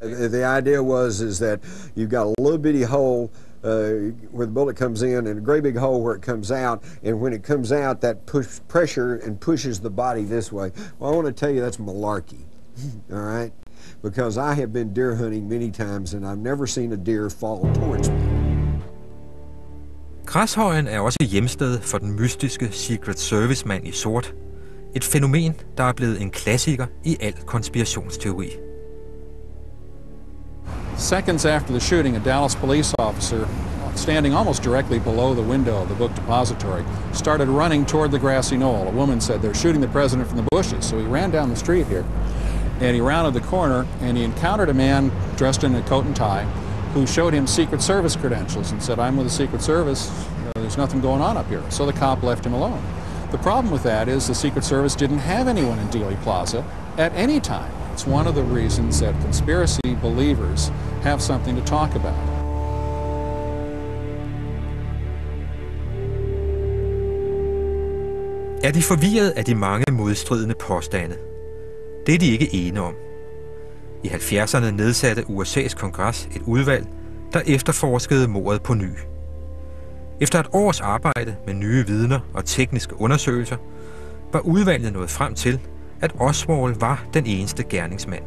The idea is that you've got a little bitty hole where the bullet comes in and a great big hole where it comes out, and when it comes out, that pressure and pushes the body this way. Well, I want to tell you that's malarkey, all right? Because I have been deer hunting many times and I've never seen a deer fall towards me. Græshøjen er også hjemsted for den mystiske Secret Service-mand i sort. Et fænomen, der er blevet en klassiker i al konspirationsteori. Seconds after the shooting, a Dallas police officer, standing almost directly below the window of the book depository, started running toward the grassy knoll. A woman said, "They're shooting the president from the bushes." So he ran down the street here, and he rounded the corner, and he encountered a man dressed in a coat and tie who showed him Secret Service credentials and said, "I'm with the Secret Service, there's nothing going on up here." So the cop left him alone. The problem with that is the Secret Service didn't have anyone in Dealey Plaza at any time. It's one of the reasons that conspiracy believers have something to talk about. Er de forvirret af de mange modstridende påstande? Det er de ikke ene om. I 70'erne nedsatte USA's kongres et udvalg, der efterforskede mordet på ny. Efter et års arbejde med nye vidner og tekniske undersøgelser, var udvalget nået frem til, at Oswald var den eneste gerningsmand.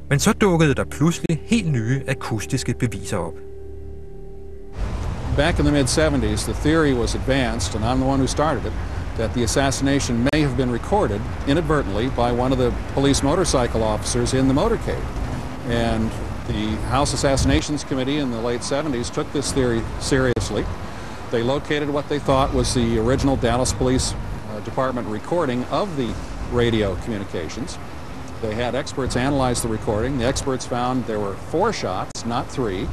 Men så dukkede der pludselig helt nye akustiske beviser op. Back in the mid-70s, the theory was advanced, and I'm the one who started it, that the assassination may have been recorded inadvertently by one of the police motorcycle officers in the motorcade. And the House Assassinations Committee in the late 70s took this theory seriously. They located what they thought was the original Dallas Police Department recording of the radio communications. They had experts analyze the recording. The experts found there were 4 shots, not 3.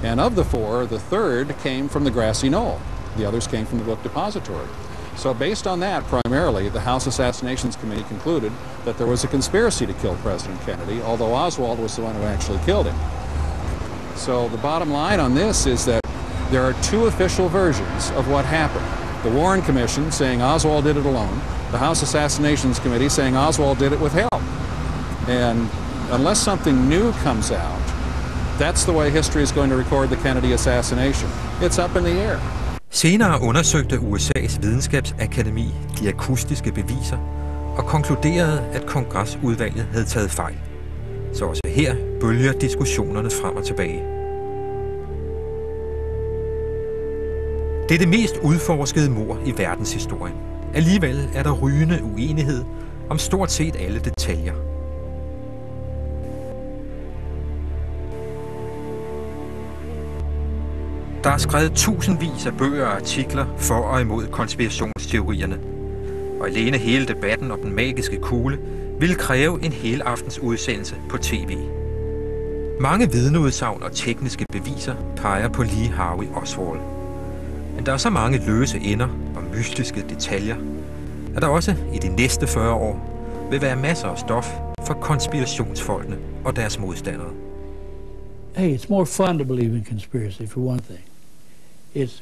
And of the 4, the third came from the grassy knoll. The others came from the book depository. So based on that, primarily, the House Assassinations Committee concluded that there was a conspiracy to kill President Kennedy, although Oswald was the one who actually killed him. So the bottom line on this is that there are 2 official versions of what happened. The Warren Commission saying Oswald did it alone, the House Assassinations Committee saying Oswald did it with help. And unless something new comes out, that's the way history is going to record the Kennedy assassination. It's up in the air. Senere undersøgte USA's videnskabsakademi de akustiske beviser og konkluderede, at kongresudvalget havde taget fejl. Så også her bølger diskussionerne frem og tilbage. Det er det mest udforskede mord i verdenshistorien. Alligevel er der rygende uenighed om stort set alle detaljer. Der er skrevet tusindvis af bøger og artikler for og imod konspirationsteorierne. Og alene hele debatten om den magiske kugle ville kræve en helaftens udsendelse på tv. Mange vidneudsagn og tekniske beviser peger på Lee Harvey Oswald. Men der er så mange løse ender og mystiske detaljer, at der også i de næste 40 år vil være masser af stof for konspirationsfolkene og deres modstandere. Hey, it's more fun to believe in conspiracy, for one thing.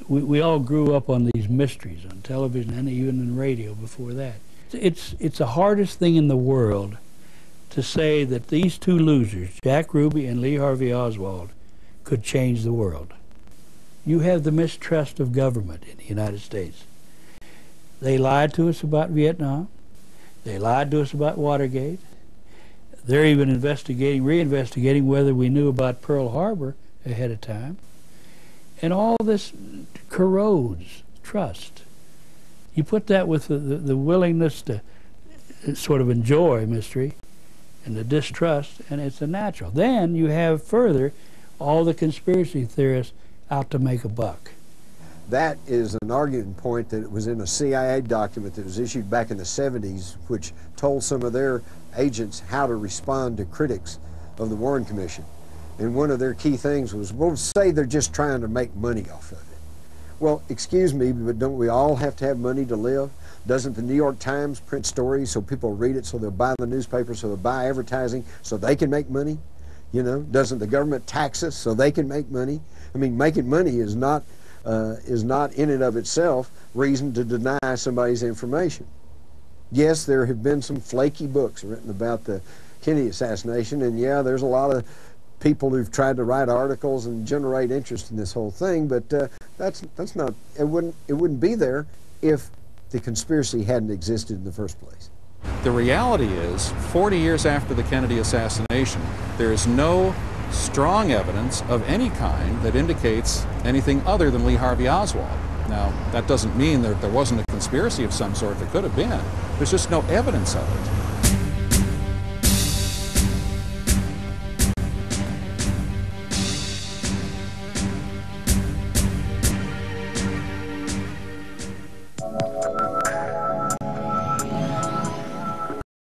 We all grew up on these mysteries on television and even in radio before that. It's the hardest thing in the world to say that these 2 losers, Jack Ruby and Lee Harvey Oswald, could change the world. You have the mistrust of government in the United States. They lied to us about Vietnam. They lied to us about Watergate. They're even reinvestigating whether we knew about Pearl Harbor ahead of time. And all this corrodes trust. You put that with the willingness to sort of enjoy mystery and the distrust, and it's a natural. Then you have further all the conspiracy theorists out to make a buck. That is an argument point that was in a CIA document that was issued back in the 70s, which told some of their agents how to respond to critics of the Warren Commission. And one of their key things was, well, say they're just trying to make money off of it. Well, excuse me, but don't we all have to have money to live? Doesn't the New York Times print stories so people read it, so they'll buy the newspaper, so they'll buy advertising, so they can make money? You know, doesn't the government tax us so they can make money? I mean, making money is not in and of itself reason to deny somebody's information. Yes, there have been some flaky books written about the Kennedy assassination, and yeah, there's a lot of people who've tried to write articles and generate interest in this whole thing, but that's not, it wouldn't be there if the conspiracy hadn't existed in the first place. The reality is, 40 years after the Kennedy assassination, there is no strong evidence of any kind that indicates anything other than Lee Harvey Oswald. Now, that doesn't mean that there wasn't a conspiracy of some sort. There could have been. There's just no evidence of it.